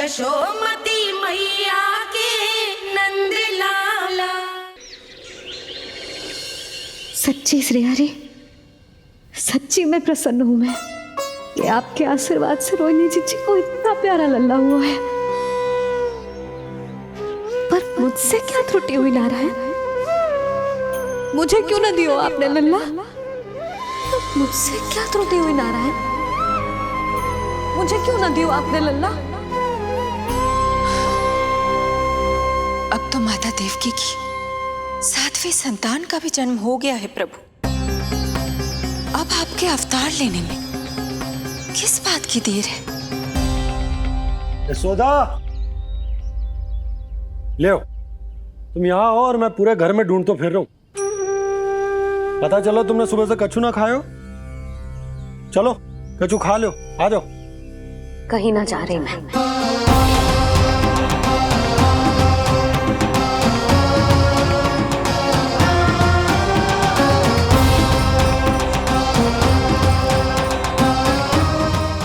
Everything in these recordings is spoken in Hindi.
यशोमती मैया के नंद लाला। सच्ची श्री हरि, सच्ची में प्रसन्न हूं मैं कि आपके आशीर्वाद से रोहिणी जी को इतना प्यारा लल्ला हुआ है। पर मुझसे क्या त्रुटि हुई नारायण? मुझे क्यों न दियो आपने लल्ला? मुझसे क्या त्रुटि हुई नारायण? मुझे क्यों न दियो आपने लल्ला? अब तो माता देवकी की 7वीं संतान का भी जन्म हो गया है प्रभु। अब आपके अवतार लेने में किस बात की देर है? यशोदा, ले आओ। तुम यहाँ आओ और मैं पूरे घर में ढूंढतो फिर रहा हूँ। पता चला तुमने सुबह से कछु ना खाए हो। चलो कछु खा लो, आ जाओ। कहीं ना जा रही मैं।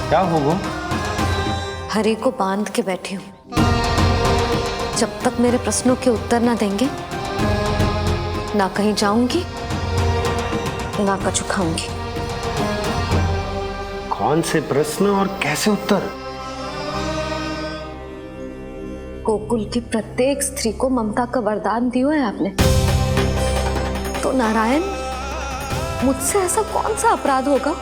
क्या हो वो? हरि को बांध के बैठी हूं। जब तक मेरे प्रश्नों के उत्तर ना देंगे, ना कहीं जाऊंगी, ना कछु खाऊंगी। कौन से प्रश्न और कैसे उत्तर? गोकुल की प्रत्येक स्त्री को ममता का वरदान दिया है आपने, तो नारायण मुझसे ऐसा कौन सा अपराध होगा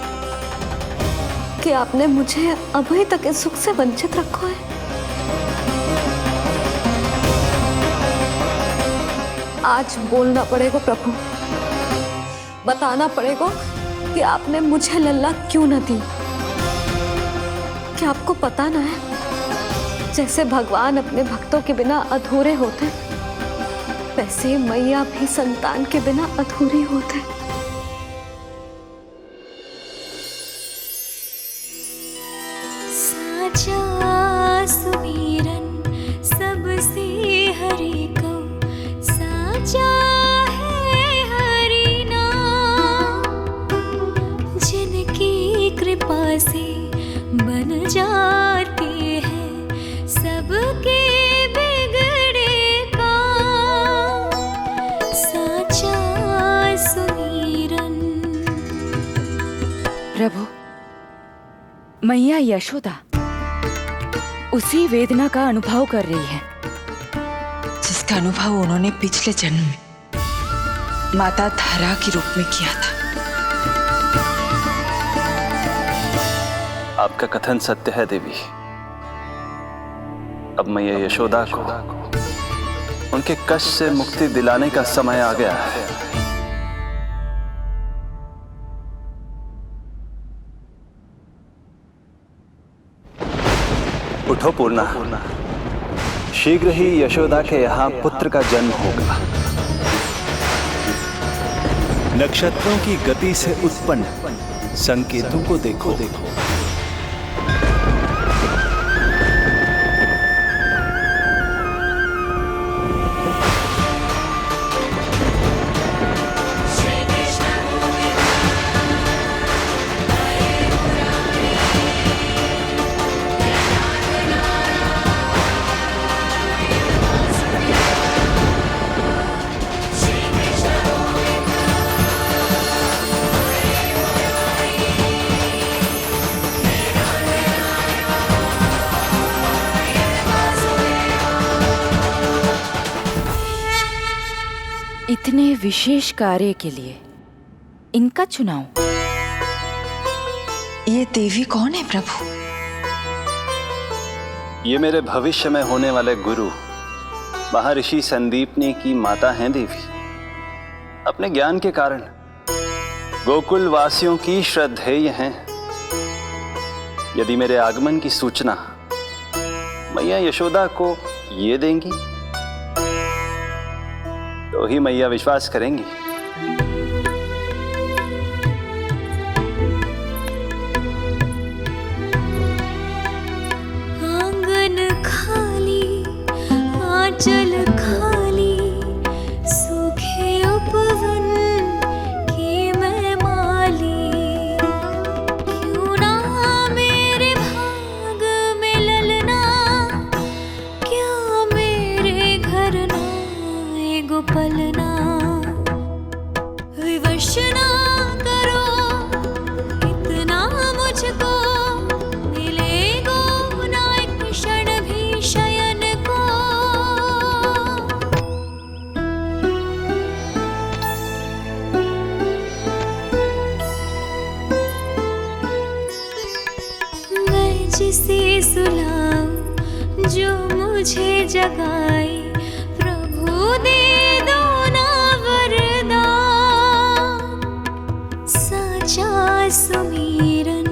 कि आपने मुझे अभी तक इस सुख से वंचित रखा है? आज बोलना पड़ेगा प्रभु, बताना पड़ेगा कि आपने मुझे लल्ला क्यों न दी। क्या आपको पता ना है, जैसे भगवान अपने भक्तों के बिना अधूरे होते, वैसे मैया भी संतान के बिना अधूरी होते। साचा सुमिरन सबसे हरि को, साचा है हरि नाम, जिनकी कृपा से बन जाती है सबके बिगड़े काम। साचा सुमिरन। प्रभु, मैया यशोदा उसी वेदना का अनुभव कर रही है जिसका अनुभव उन्होंने पिछले जन्म में माता धारा के रूप में किया था। आपका कथन सत्य है देवी। अब मैया यशोदा को उनके कष्ट से मुक्ति दिलाने का समय आ गया है। उठो पूर्णा, शीघ्र ही यशोदा के यहाँ पुत्र का जन्म होगा। नक्षत्रों की गति से उत्पन्न संकेतों को देखो। इतने विशेष कार्य के लिए इनका चुनाव। ये देवी कौन है प्रभु? ये मेरे भविष्य में होने वाले गुरु महर्षि संदीपनी की माता हैं देवी। अपने ज्ञान के कारण गोकुल वासियों की श्रद्धेय हैं। यदि मेरे आगमन की सूचना मैया यशोदा को ये देंगी तो ही मैया विश्वास करेंगी। आंगन खाली, आंचल खाली, सूखे उपवन की मैं माली। क्यों ना मेरे भाग में ललना मुझे जगाए, प्रभु दे दो ना वरदान, साचा सुमीरन।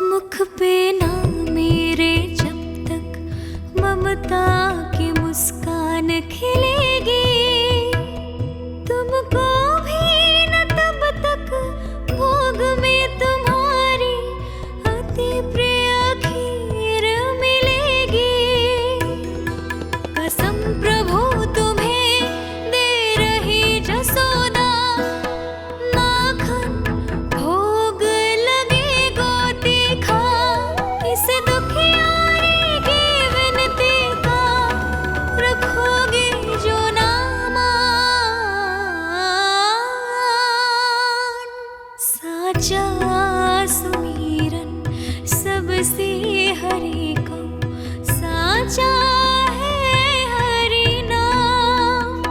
मुख पे ना मेरे जब तक ममता की मुस्कान खिलेगी, तुमको भी न तब तक भोग में तुम्हारी अति प्रिय खीर मिलेगी। कसम प्रभु तुम्हें दे रही जसोदा, माखन भोग लगेगा तीखा, इस दुखियारी की विनती का रखोगे जो नामान, साचा सुमीरन सबसे हरि को, साचा है हरि नाम,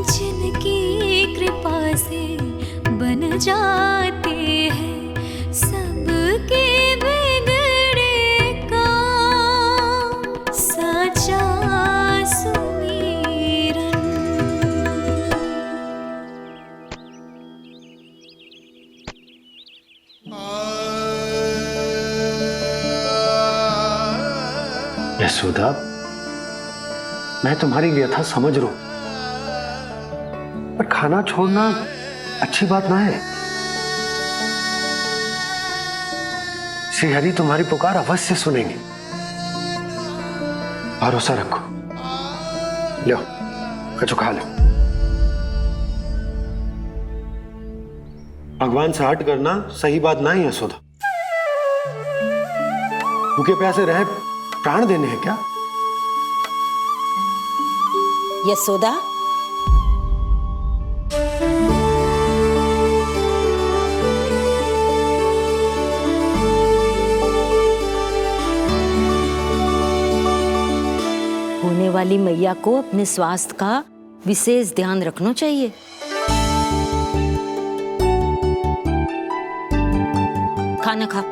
जिनकी कृपा से बन जाते हैं सबके बिगड़े काम, साचा सुमीरन। यशोदा, मैं तुम्हारी व्यथा समझ रहा हूं, पर खाना छोड़ना अच्छी बात ना है। श्री हरि तुम्हारी पुकार अवश्य सुनेंगे, भरोसा रखो। लो कछु खा लो। भगवान से हट करना सही बात ना ही यशोदा। भूखे प्यासे रहे प्राण देने हैं क्या? यशोदा, होने वाली मैया को अपने स्वास्थ्य का विशेष ध्यान रखना चाहिए। खाना खा,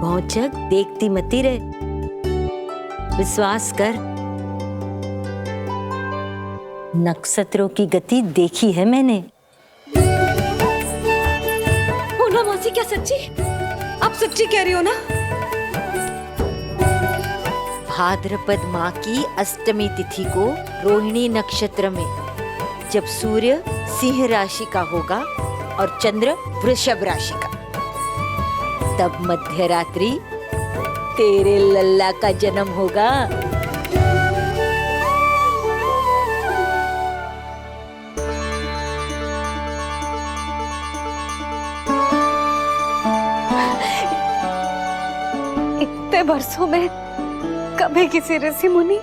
भौचक देखती मती रहे, विश्वास कर। नक्षत्रों की गति देखी है मैंने। पूना मौसी, क्या सच्ची? आप सच्ची कह रही हो ना? भाद्रपद माह की अष्टमी तिथि को रोहिणी नक्षत्र में, जब सूर्य सिंह राशि का होगा और चंद्र वृषभ राशि का, तब मध्य रात्रि तेरे लल्ला का जन्म होगा। इतने वर्षों में कभी किसी ऋषि मुनि,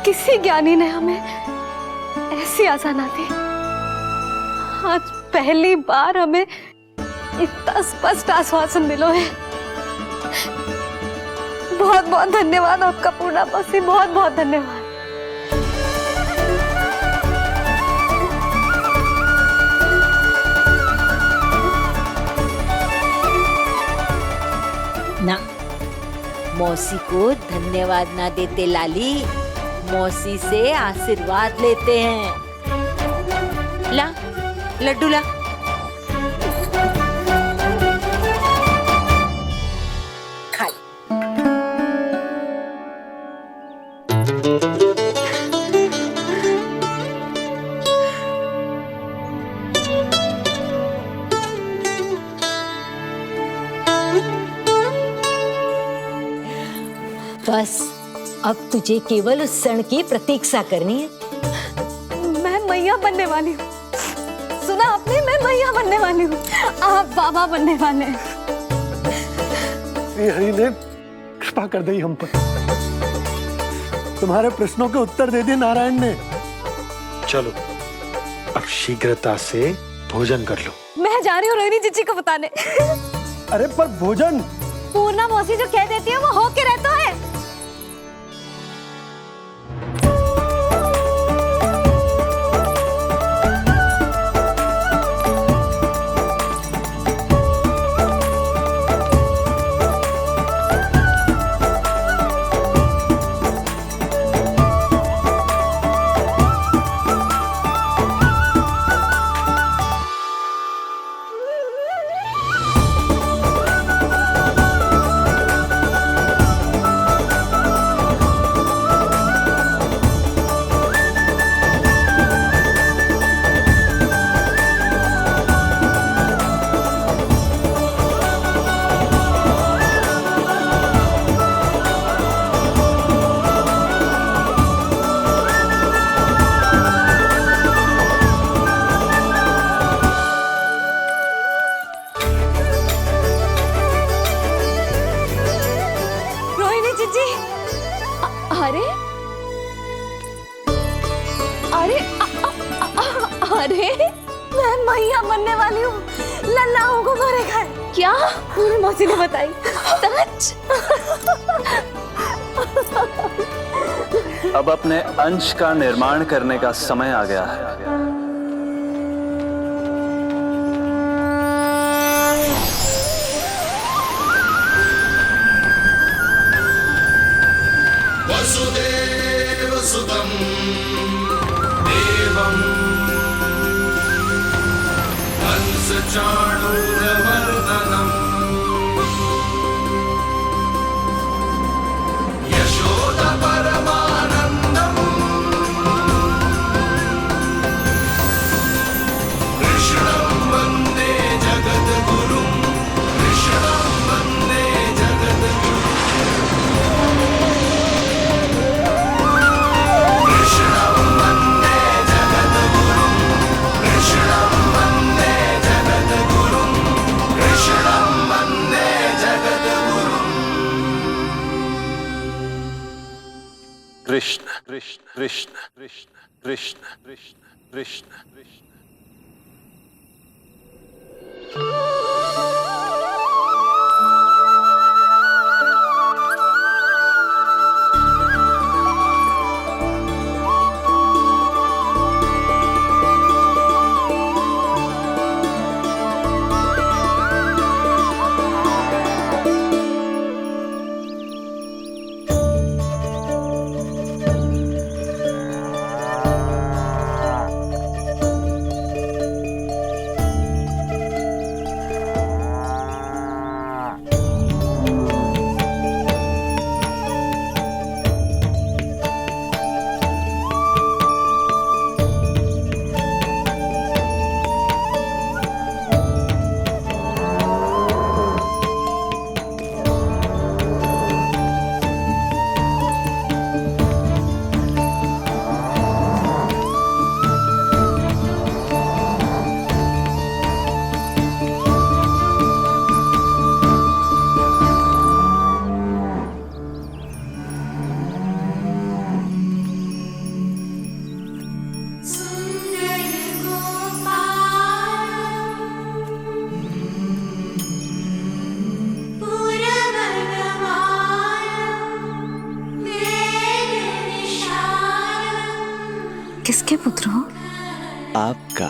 किसी ज्ञानी ने हमें ऐसी आशा ना दी। आज पहली बार हमें इतना स्पष्ट आश्वासन मिलो है। बहुत बहुत धन्यवाद आपका पूर्णा मौसी, बहुत बहुत धन्यवाद। ना, मौसी को धन्यवाद ना देते लाली, मौसी से आशीर्वाद लेते हैं। ला लड्डू ला। खा ले। बस अब तुझे केवल उस क्षण की प्रतीक्षा करनी है। मैं मैया बनने वाली हूँ। सुना आपने? मैं मैया बनने वाली हूँ, आप बाबा बनने वाले हैं। हरि ने कृपा कर दी हम पर, तुम्हारे प्रश्नों के उत्तर दे दिए नारायण ने। चलो अब शीघ्रता से भोजन कर लो। मैं जा रही हूँ रोहिणी जीजी को बताने। अरे पर भोजन, पूर्णा मौसी जो कह देती है वो हो के रहता है। मैया बनने वाली हूँ, लल्लाओं को मारेगा है। क्या? पूरी मौसी ने बताई। सच? अब अपने अंश का निर्माण करने का समय आ गया है। वसुदेव सुतं देवं कंसचाणूरमर्दनम् यशोदा परमानन्दम् कृष्णं वन्दे जगद्गुरुं कृष्णं वन्दे जगद्गुरुं कृष्ण कृष्ण कृष्ण कृष्ण कृष्ण कृष्ण कृष्ण कृष्ण। किसके पुत्र हो? आपका।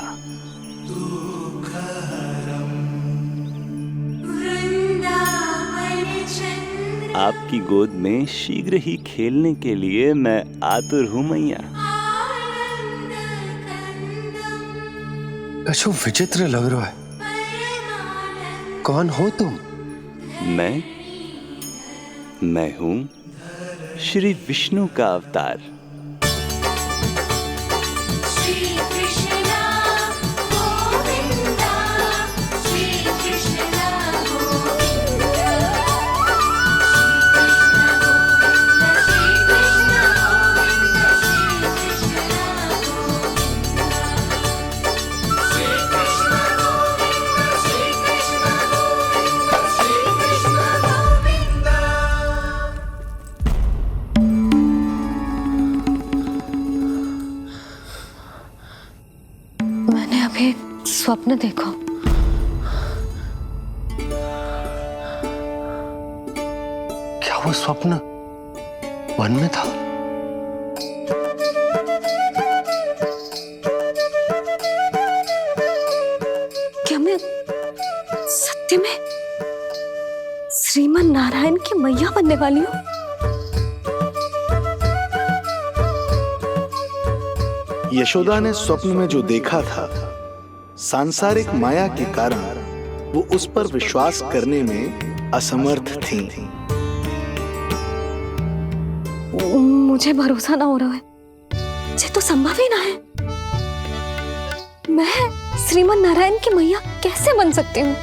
आपकी गोद में शीघ्र ही खेलने के लिए मैं आतुर हूं मैया। कछु विचित्र लग रहा है। कौन हो तुम? मैं हूं श्री विष्णु का अवतार। मैंने अभी एक स्वप्न देखा। क्या वो स्वप्न वन में था? क्या मैं सत्य में श्रीमन नारायण की मैया बनने वाली हूँ? यशोदा ने स्वप्न में जो देखा था, सांसारिक माया के कारण वो उस पर विश्वास करने में असमर्थ थी। मुझे भरोसा ना हो रहा है। ये तो संभव ही ना है। मैं श्रीमन नारायण की मैया कैसे बन सकती हूँ?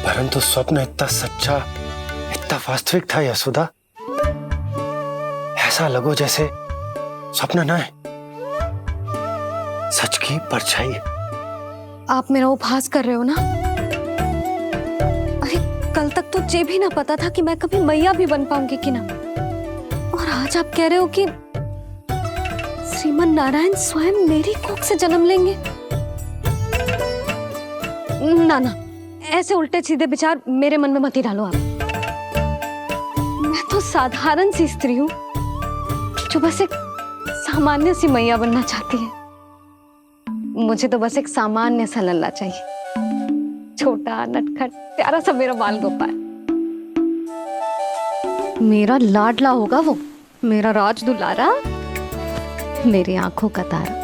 परंतु स्वप्न इतना सच्चा, इतना वास्तविक था यशोदा। ऐसा लगो जैसे स्वप्न ना है, सच की परछाई। आप मेरा उपहास कर रहे हो ना? अरे कल तक तो ये भी ना पता था कि मैं कभी मैया भी बन पाऊंगी कि ना। और आज आप कह रहे हो कि श्रीमन नारायण स्वयं मेरी कोख से जन्म लेंगे। ना ना, ऐसे उल्टे सीधे विचार मेरे मन में मत ही डालो आप। मैं तो साधारण सी स्त्री हूँ जो बस एक सामान्य सी मैया बनना चाहती है। मुझे तो बस एक सामान्य सा लल्ला चाहिए, छोटा नटखट प्यारा सा मेरा बाल गोपाल। मेरा लाडला होगा वो, मेरा राज दुलारा, मेरी आंखों का तारा।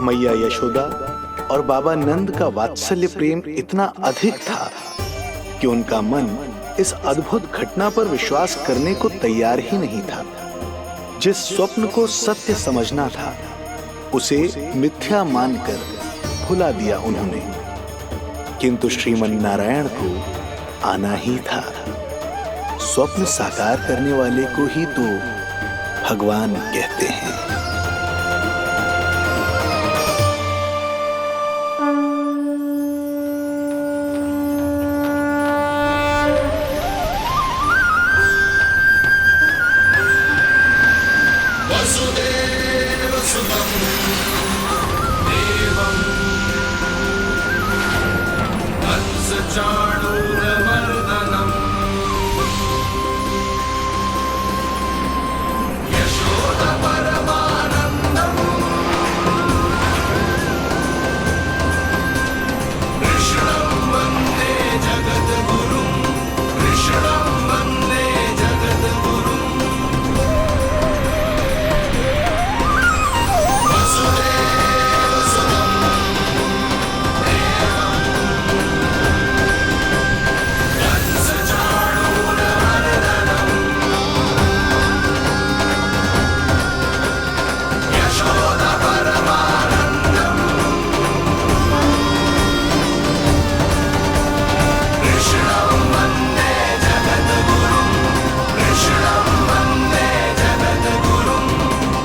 मैया यशोदा और बाबा नंद का वात्सल्य प्रेम इतना अधिक था कि उनका मन इस अद्भुत घटना पर विश्वास करने को तैयार ही नहीं था। जिस स्वप्न को सत्य समझना था उसे मिथ्या मानकर भुला दिया उन्होंने, किंतु श्रीमन नारायण को आना ही था। स्वप्न साकार करने वाले को ही तो भगवान कहते हैं। वसुदेव सुतं देवं कंसचाणूरमर्दनम् यशोदपरमानन्दम् कृष्णं वन्दे जगद्गुरुं कृष्णं वन्दे जगद्गुरुं वसुदेव सुतं देवं कंसचाणूरमर्दनम् यशोदपरमानन्दम् कृष्णं वन्दे जगद्गुरुं कृष्णं वन्दे जगद्गुरुं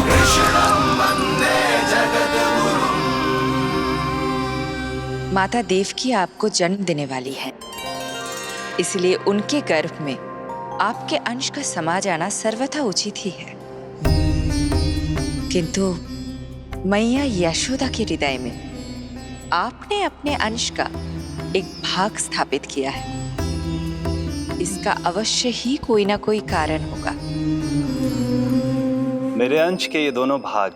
कृष्णं वन्दे जगद्गुरुं। माता देवकी आपको जन्म देने वाली है, इसलिए उनके गर्भ में आपके अंश का समा जाना सर्वथा उचित ही है। किंतु मैया यशोदा के हृदय में आपने अपने अंश का एक भाग स्थापित किया है। इसका अवश्य ही कोई ना कोई कारण होगा। मेरे अंश के ये दोनों भाग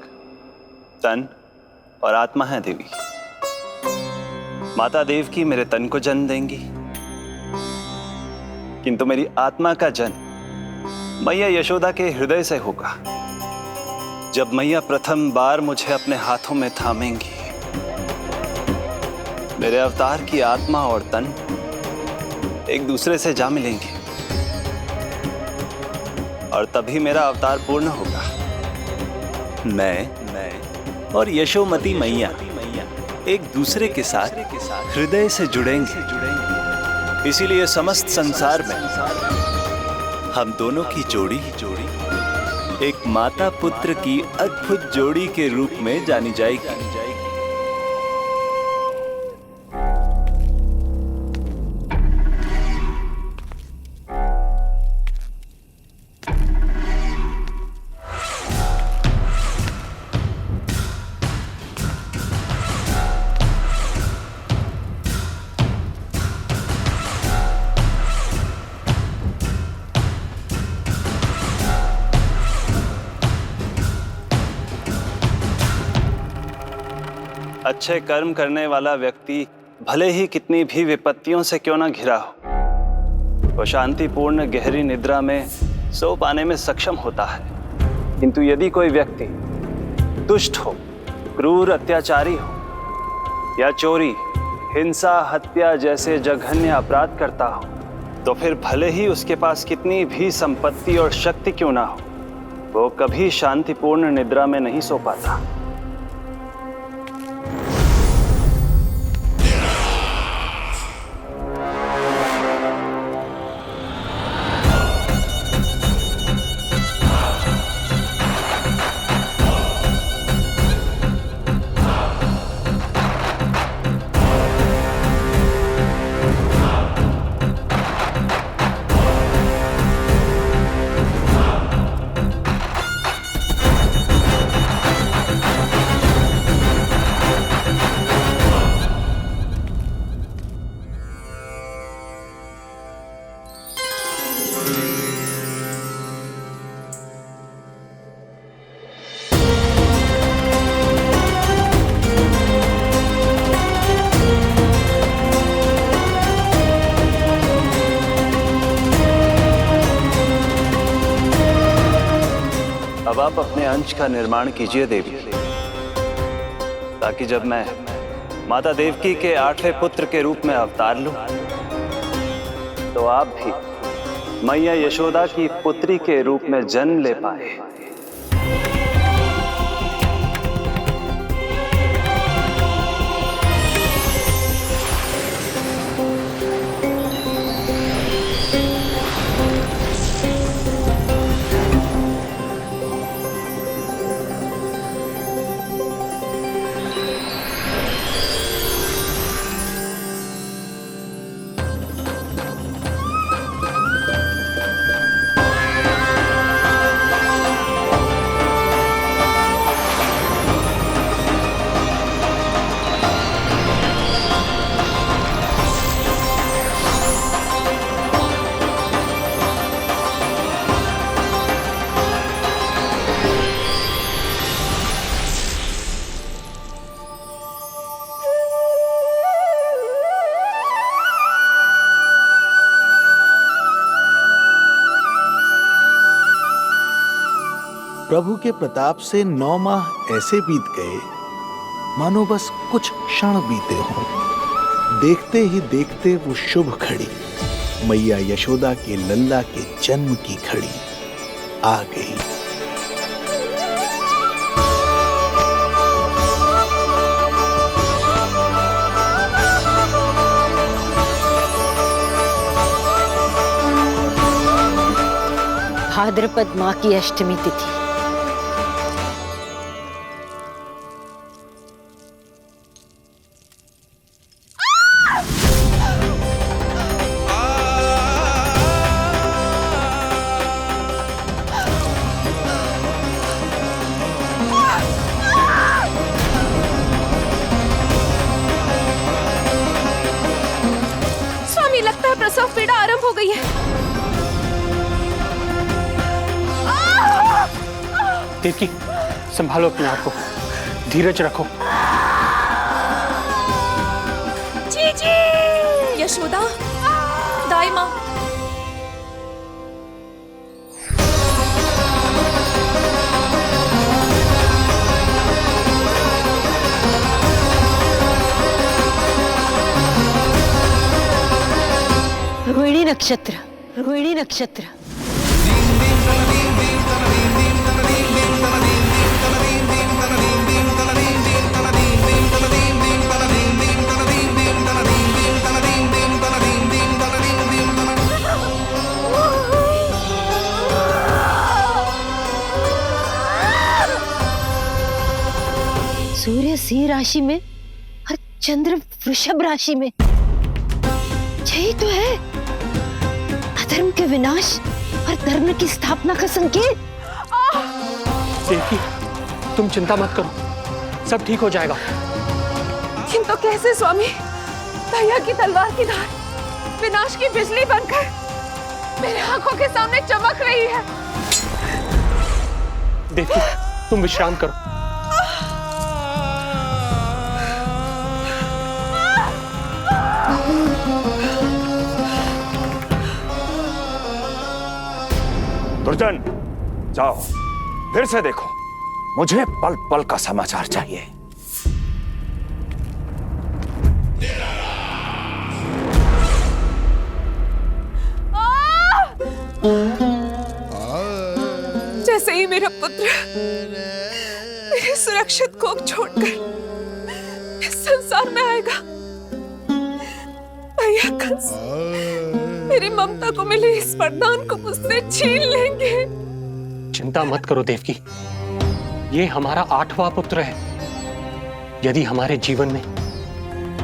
तन और आत्मा हैं देवी। माता देवकी मेरे तन को जन्म देंगी, किंतु मेरी आत्मा का जन्म मैया यशोदा के हृदय से होगा। जब मैया प्रथम बार मुझे अपने हाथों में थामेंगी, मेरे अवतार की आत्मा और तन एक दूसरे से जा मिलेंगे और तभी मेरा अवतार पूर्ण होगा। मैं और यशोमती मैया एक दूसरे के साथ हृदय से जुड़ेंगे। इसीलिए समस्त संसार में हम दोनों की जोड़ी एक माता पुत्र की अद्भुत जोड़ी के रूप में जानी जाएगी। अच्छे कर्म करने वाला व्यक्ति भले ही कितनी भी विपत्तियों से क्यों ना घिरा हो, वो शांतिपूर्ण गहरी निद्रा में सो पाने में सक्षम होता है। किंतु यदि कोई व्यक्ति दुष्ट हो, क्रूर अत्याचारी हो या चोरी, हिंसा, हत्या जैसे जघन्य अपराध करता हो, तो फिर भले ही उसके पास कितनी भी संपत्ति और शक्ति क्यों ना हो, वो कभी शांतिपूर्ण निद्रा में नहीं सो पाता। अब आप अपने अंश का निर्माण कीजिए देवी, ताकि जब मैं माता देवकी के 8वें पुत्र के रूप में अवतार लूं, तो आप भी मैया यशोदा की पुत्री के रूप में जन्म ले पाए। प्रभु के प्रताप से 9 माह ऐसे बीत गए मानो बस कुछ क्षण बीते हों। देखते ही देखते वो शुभ घड़ी, मैया यशोदा के लल्ला के जन्म की घड़ी आ गई। भाद्रपद माह की अष्टमी तिथि। स्वामी, लगता है प्रसव पीड़ा आरंभ हो गई है। देवकी, संभालो अपने आप को, धीरज रखो। जी जी। यशोदा, दाई माँ। रोहिणी नक्षत्र, रोहिणी नक्षत्र। सूर्य सिंह राशि में और चंद्र वृषभ राशि में। यही तो है अधर्म के विनाश और धर्म की स्थापना का संकेत। देवकी, तुम चिंता मत करो, सब ठीक हो जाएगा। किंतु कैसे स्वामी? भैया की तलवार की धार विनाश की बिजली बनकर मेरे आंखों के सामने चमक रही है। देवकी, तुम विश्राम करो। दुर्जन, जाओ फिर से देखो, मुझे पल पल का समाचार चाहिए। जैसे ही मेरा पुत्र मेरे सुरक्षित कोख छोड़कर इस संसार में आएगा, भैया कंस मेरी ममता को मिले इस वरदान को मुझसे छीन लेंगे। चिंता मत करो देवकी, ये हमारा 8वां पुत्र है। यदि हमारे जीवन में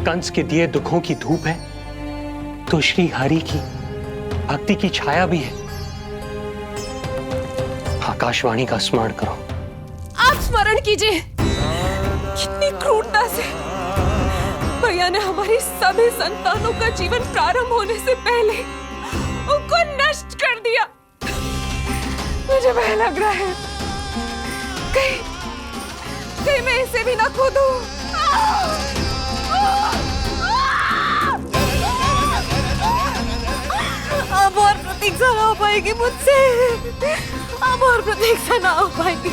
कंस के दिए दुखों की धूप है, तो श्री हरि की भक्ति की छाया भी है। आकाशवाणी का स्मरण करो। आप स्मरण कीजिए, कितनी क्रूरता से भैया ने हमारी सभी संतानों का जीवन प्रारंभ होने से पहले उनको नष्ट कर दिया। मुझे भय लग रहा है, कहीं मैं इसे भी ना खो दूं। अब और प्रतीक्षा ना हो पाएगी मुझसे। अब और प्रतीक्षा ना हो पाएगी।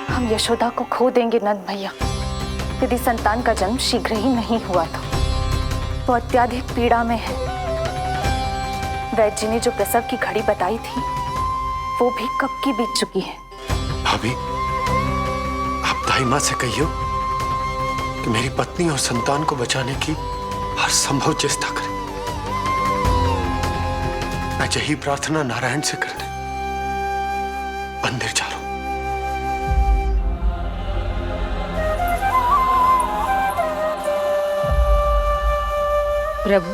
हम यशोदा को खो देंगे नंद भैया, यदि संतान का जन्म शीघ्र ही नहीं हुआ तो। वो अत्यधिक पीड़ा में है। वैद्य जी ने जो प्रसव की घड़ी बताई थी वो भी कब की बीत चुकी है। भाभी, आप दाई माँ से कहियो कि मेरी पत्नी और संतान को बचाने की हर संभव चेष्टा करें। मैं यही प्रार्थना नारायण से करने मंदिर जा रहा हूं। प्रभु,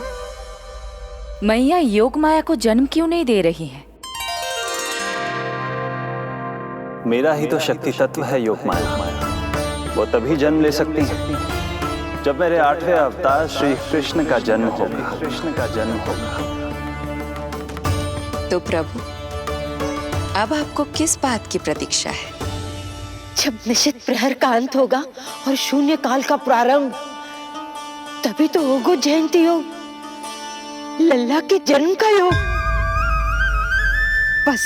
मैया योग माया को जन्म क्यों नहीं दे रही है? मेरा ही तो शक्ति तत्व है योग माया। वो तभी जन्म ले सकती है जब मेरे 8वें अवतार श्री कृष्ण का जन्म होगा। तो प्रभु, अब आपको किस बात की प्रतीक्षा है? जब निश्चित प्रहर का अंत होगा और शून्य काल का प्रारंभ, तभी तो होगा जयंती योग, लल्ला के जन्म का योग। बस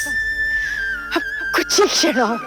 अब कुछ ही क्षण और।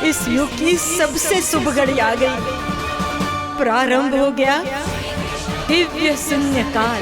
इस युग की सबसे शुभ घड़ी आ गई। प्रारंभ हो गया दिव्य शून्य काल।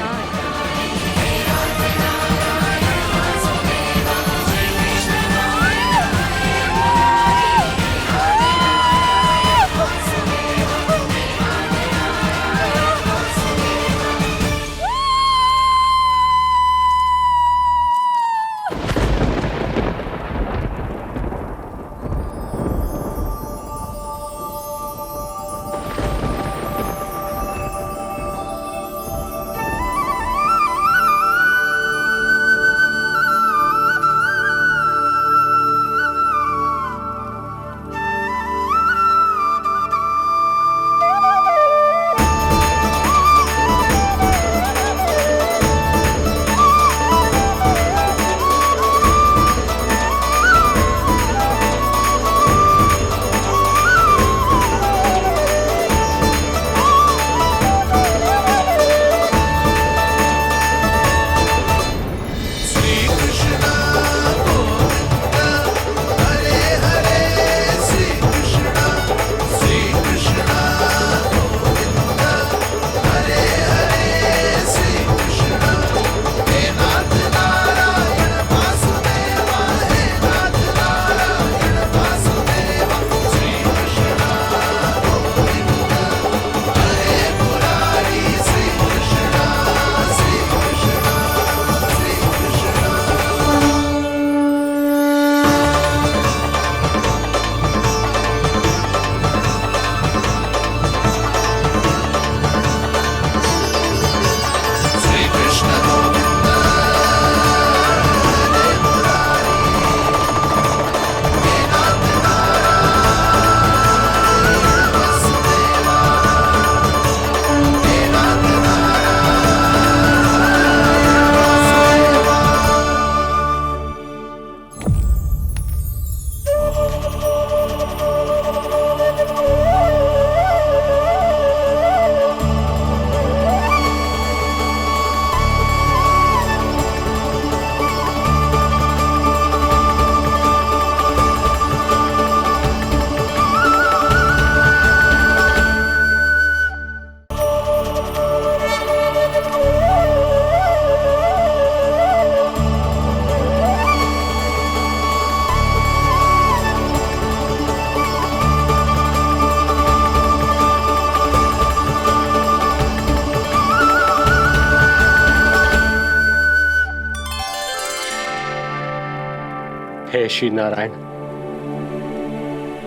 जय श्री नारायण।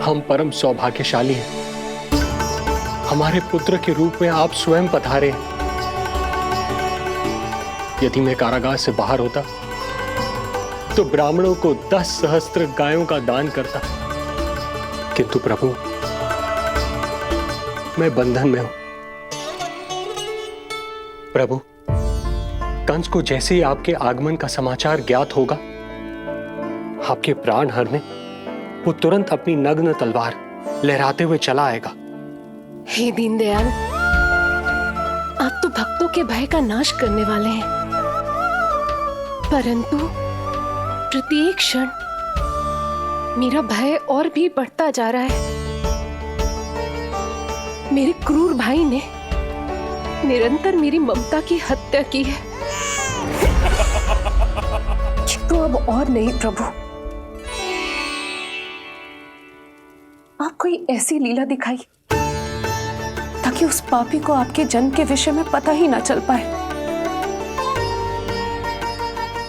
हम परम सौभाग्यशाली हैं। हमारे पुत्र के रूप में आप स्वयं पधारे हैं। यदि मैं कारागार से बाहर होता तो ब्राह्मणों को 10 सहस्त्र गायों का दान करता, किंतु प्रभु मैं बंधन में हूं। प्रभु, कंस को जैसे ही आपके आगमन का समाचार ज्ञात होगा, आपके प्राण हरने वो तुरंत अपनी नग्न तलवार लहराते हुए चला आएगा। हे दीनदयाल, आप तो भक्तों के भय का नाश करने वाले हैं, परंतु प्रत्येक क्षण मेरा भय और भी बढ़ता जा रहा है। मेरे क्रूर भाई ने निरंतर मेरी ममता की हत्या की है। तो अब और नहीं प्रभु, आप कोई ऐसी लीला दिखाई ताकि उस पापी को आपके जन्म के विषय में पता ही ना चल पाए।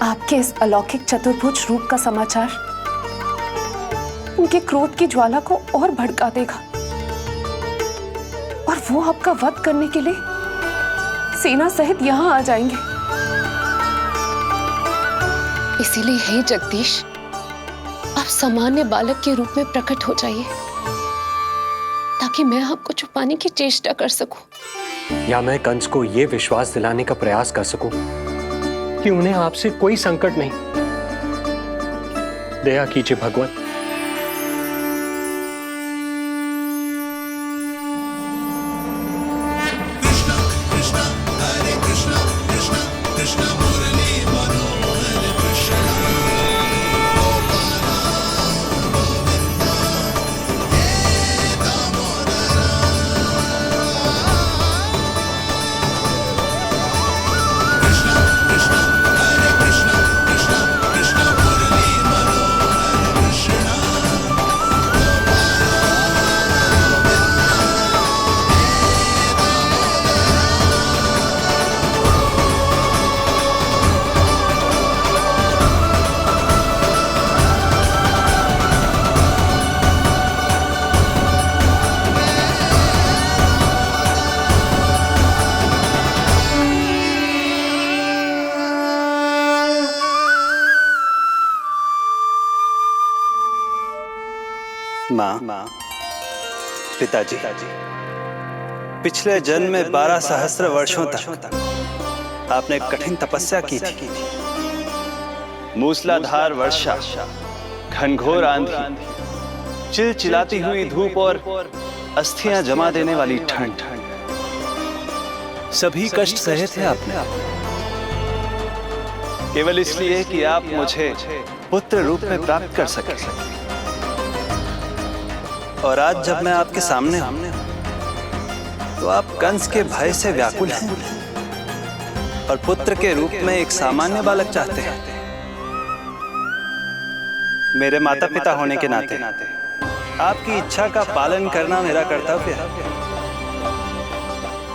आपके इस अलौकिक चतुर्भुज रूप का समाचार उनके क्रोध की ज्वाला को और भड़का देगा और वो आपका वध करने के लिए सेना सहित यहां आ जाएंगे। इसीलिए हे जगदीश, आप सामान्य बालक के रूप में प्रकट हो जाइए ताकि मैं आपको छुपाने की चेष्टा कर सकूं, या मैं कंस को यह विश्वास दिलाने का प्रयास कर सकूं कि उन्हें आपसे कोई संकट नहीं। दया कीजिए भगवान। माँ, पिताजी, पिछले जन्म में 12 सहस्त्र वर्षों तक आपने कठिन तपस्या की थी। मूसलाधार वर्षा, घनघोर आंधी, चिलचिलाती हुई धूप और अस्थियां जमा देने वाली ठंड, सभी कष्ट सहे थे आपने, केवल इसलिए कि आप मुझे पुत्र रूप में प्राप्त कर सके। और आज जब मैं आपके सामने हूं तो आप कंस के भय से व्याकुल हैं और पुत्र के रूप में एक सामान्य बालक चाहते हैं। मेरे माता पिता होने के नाते आपकी इच्छा का पालन करना मेरा कर्तव्य है।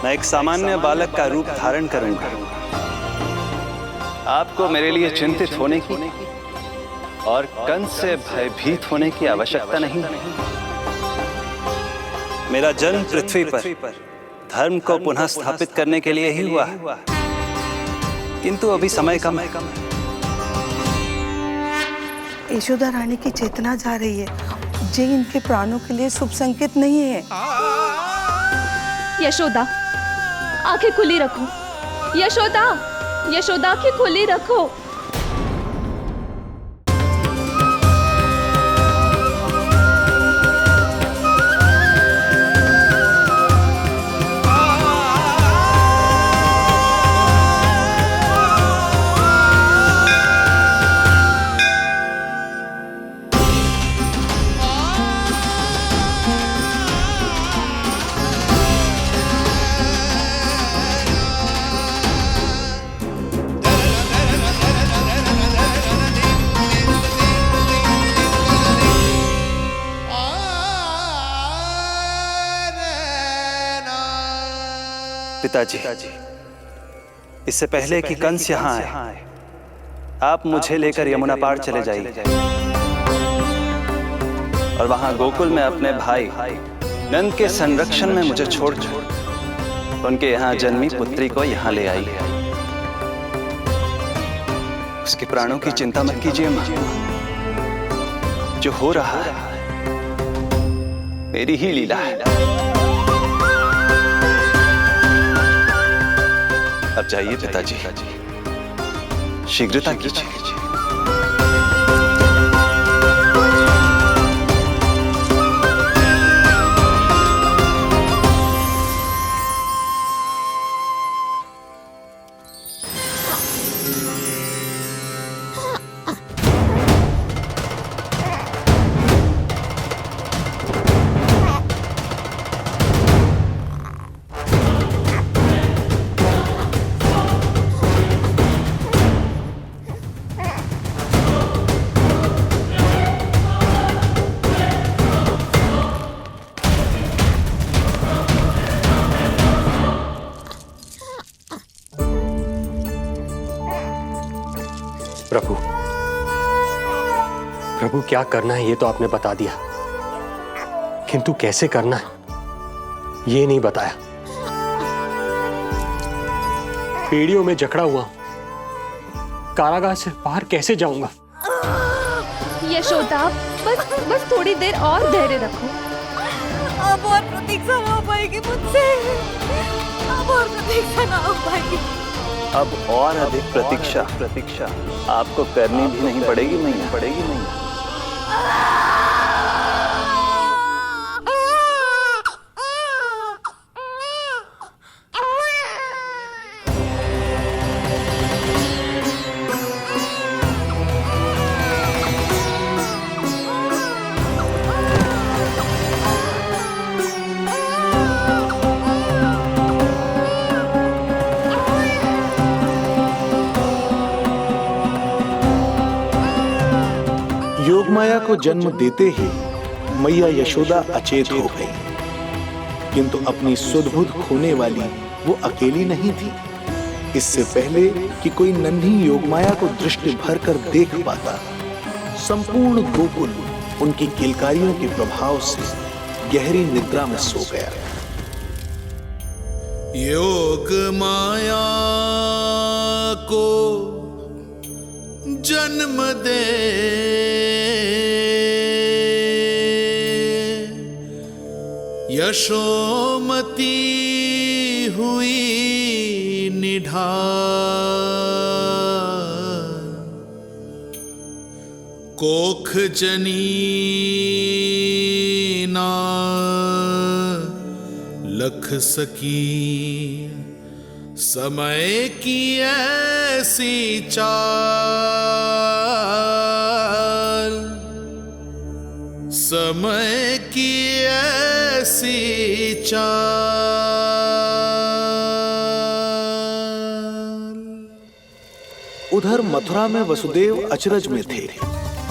मैं एक सामान्य बालक का रूप धारण करूंगा। आपको मेरे लिए चिंतित होने की और कंस से भयभीत होने की आवश्यकता नहीं। मेरा जन्म पृथ्वी पर धर्म को पुनः स्थापित करने के लिए ही हुआ है, किंतु अभी समय कम है। यशोदा रानी की चेतना जा रही है, ये इनके प्राणों के लिए शुभ संकेत नहीं है। यशोदा, आंखें खुली रखो। यशोदा, यशोदा आंखें खुली रखो। पिताजी, इससे पहले कि कंस यहाँ आए, आप मुझे लेकर यमुना पार चले जाइए। और वहां गोकुल में अपने भाई नंद के संरक्षण में मुझे छोड़कर उनके यहाँ जन्मी पुत्री को यहाँ ले आई। उसके प्राणों की चिंता मत कीजिए मां, जो हो रहा है मेरी ही लीला है। अब जाइए पिताजी, शीघ्रता कीजिए। प्रभु, प्रभु क्या करना है ये तो आपने बता दिया, किंतु कैसे करना है ये नहीं बताया। पेड़ियों में जकड़ा हुआ हूं, कारागार से बाहर कैसे जाऊंगा? यशोदा, बस थोड़ी देर और धैर्य रखो। अब और प्रतीक्षा ना हो पाएगी मुझसे, अब और प्रतीक्षा ना हो पाएगी। अब और अधिक प्रतीक्षा आपको करनी भी नहीं पड़ेगी मैया, पड़ेगी मैया। योगमाया को जन्म देते ही मैया यशोदा अचेत हो गई, किंतु अपनी सुध-बुध खोने वाली वो अकेली नहीं थी। इससे पहले कि कोई नन्ही योगमाया को दृष्टि भर कर देख पाता, संपूर्ण गोकुल उनकी किलकारियों के प्रभाव से गहरी निद्रा में सो गया। योग माया को जन्म दे यशोमती हुई निढाल, कोख जनी ना लख सकी, समय की ऐसी चाल, समय की ऐसी चाल। उधर मथुरा में वसुदेव अचरज में थे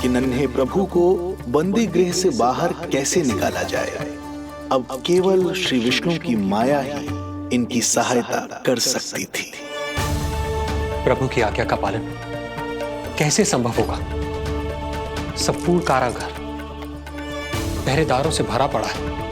कि नन्हे प्रभु को बंदी गृह से बाहर कैसे निकाला जाए। अब केवल श्री विष्णु की माया ही इनकी सहायता कर सकती थी। प्रभु की आज्ञा का पालन कैसे संभव होगा? संपूर्ण कारागार पहरेदारों से भरा पड़ा है।